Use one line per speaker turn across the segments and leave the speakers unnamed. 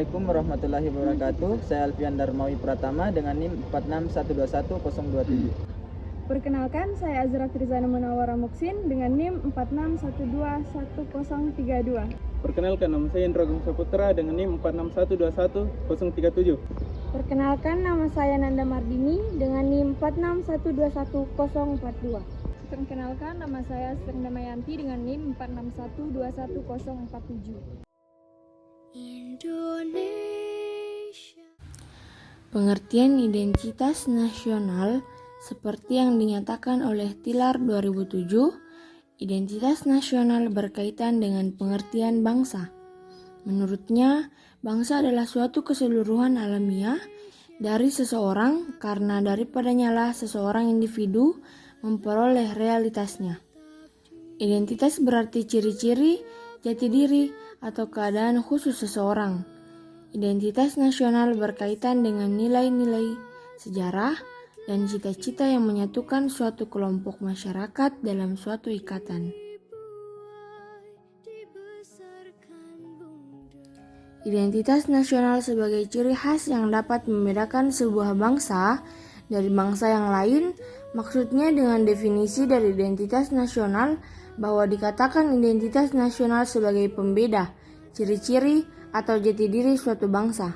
Assalamualaikum warahmatullahi wabarakatuh. Saya Alfian Darmawi Pratama dengan NIM 46121-027.
Perkenalkan, saya Azra Firzana Munawara Muksin dengan NIM 46121-1032.
Perkenalkan, nama saya Indra Agung Saputra dengan NIM 46121-037.
Perkenalkan, nama saya Nanda Mardini dengan NIM 46121-042. Perkenalkan, nama saya Sri Damayanti dengan NIM 46121-047.
Indonesia.
Pengertian identitas nasional seperti yang dinyatakan oleh Tilar 2007, identitas nasional berkaitan dengan pengertian bangsa. Menurutnya, bangsa adalah suatu keseluruhan alamiah dari seseorang karena daripadanyalah seseorang individu memperoleh realitasnya. Identitas berarti ciri-ciri, jati diri, atau keadaan khusus seseorang. Identitas nasional berkaitan dengan nilai-nilai, sejarah, dan cita-cita yang menyatukan suatu kelompok masyarakat dalam suatu ikatan. Identitas nasional sebagai ciri khas yang dapat membedakan sebuah bangsa dari bangsa yang lain, maksudnya dengan definisi dari identitas nasional bahwa dikatakan identitas nasional sebagai pembeda, ciri-ciri, atau jati diri suatu bangsa.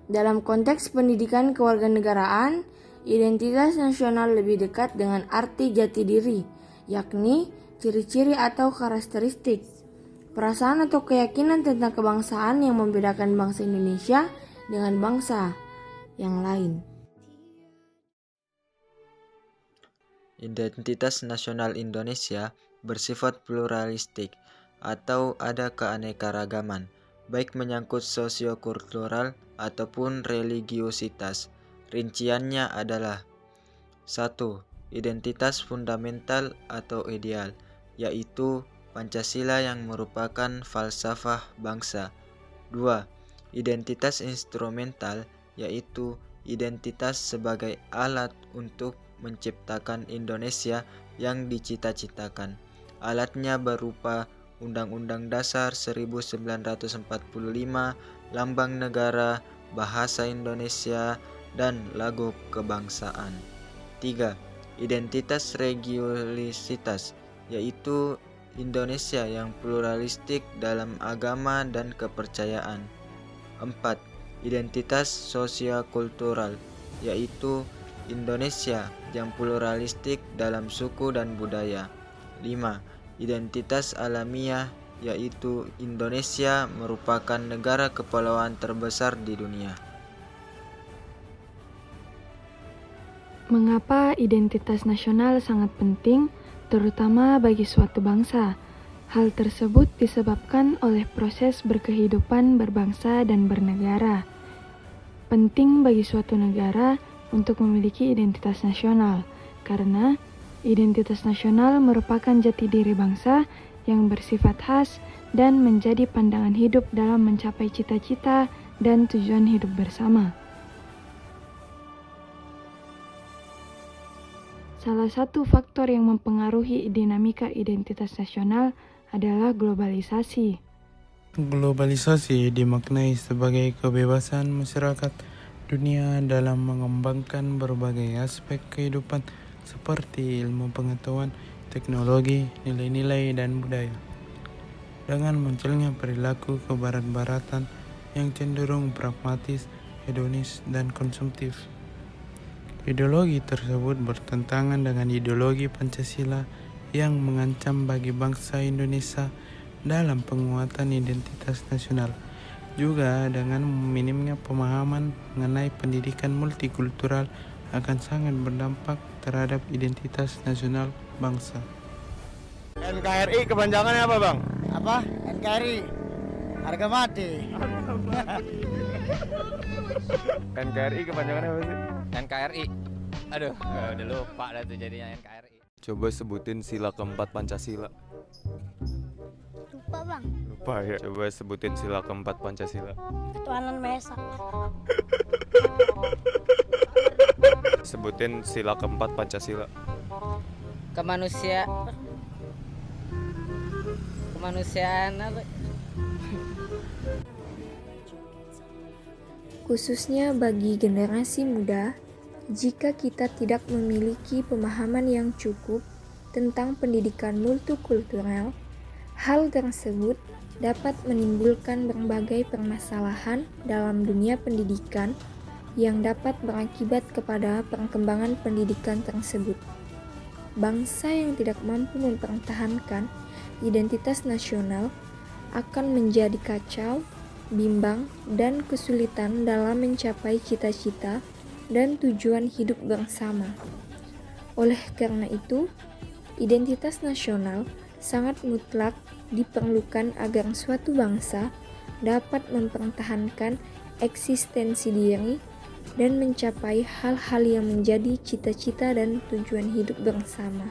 Dalam konteks pendidikan kewarganegaraan, identitas nasional lebih dekat dengan arti jati diri, yakni ciri-ciri atau karakteristik, perasaan atau keyakinan tentang kebangsaan yang membedakan bangsa Indonesia dengan bangsa yang lain.
Identitas nasional Indonesia bersifat pluralistik atau ada keanekaragaman, baik menyangkut sosiokultural ataupun religiositas. Rinciannya adalah 1. Identitas fundamental atau ideal, yaitu Pancasila yang merupakan falsafah bangsa. 2. Identitas instrumental, yaitu identitas sebagai alat untuk menciptakan Indonesia yang dicita-citakan. Alatnya berupa Undang-Undang Dasar 1945, Lambang Negara, Bahasa Indonesia, dan Lagu Kebangsaan. 3. Identitas religiositas, yaitu Indonesia yang pluralistik dalam agama dan kepercayaan. 4. Identitas sosiokultural, yaitu Indonesia yang pluralistik dalam suku dan budaya. 5. Identitas alamiah, yaitu Indonesia merupakan negara kepulauan terbesar di dunia.
Mengapa identitas nasional sangat penting, terutama bagi suatu bangsa? Hal tersebut disebabkan oleh proses berkehidupan berbangsa dan bernegara. Penting bagi suatu negara untuk memiliki identitas nasional, karena identitas nasional merupakan jati diri bangsa yang bersifat khas dan menjadi pandangan hidup dalam mencapai cita-cita dan tujuan hidup bersama. Salah satu faktor yang mempengaruhi dinamika identitas nasional adalah globalisasi.
Globalisasi dimaknai sebagai kebebasan masyarakat dunia dalam mengembangkan berbagai aspek kehidupan seperti ilmu pengetahuan, teknologi, nilai-nilai, dan budaya. Dengan munculnya perilaku kebarat-baratan yang cenderung pragmatis, hedonis, dan konsumtif. Ideologi tersebut bertentangan dengan ideologi Pancasila yang mengancam bagi bangsa Indonesia dalam penguatan identitas nasional. Juga dengan minimnya pemahaman mengenai pendidikan multikultural akan sangat berdampak terhadap identitas nasional bangsa.
NKRI kepanjangannya apa, Bang? Apa? NKRI. Harga mati.
NKRI kepanjangannya apa sih?
NKRI. Aduh, udah lupa dah tuh jadinya NKRI.
Coba sebutin sila keempat Pancasila.
Lupa, Bang.
Lupa ya. Coba sebutin sila keempat Pancasila.
Ketuhanan Maha Esa.
Sebutin sila keempat Pancasila.
Kemanusiaan apa?
khususnya bagi generasi muda, jika kita tidak memiliki pemahaman yang cukup tentang pendidikan multikultural, hal tersebut dapat menimbulkan berbagai permasalahan dalam dunia pendidikan yang dapat berakibat kepada perkembangan pendidikan tersebut. Bangsa yang tidak mampu mempertahankan identitas nasional akan menjadi kacau, bimbang, dan kesulitan dalam mencapai cita-cita dan tujuan hidup bersama. Oleh karena itu, identitas nasional sangat mutlak diperlukan agar suatu bangsa dapat mempertahankan eksistensi diri dan mencapai hal-hal yang menjadi cita-cita dan tujuan hidup bersama.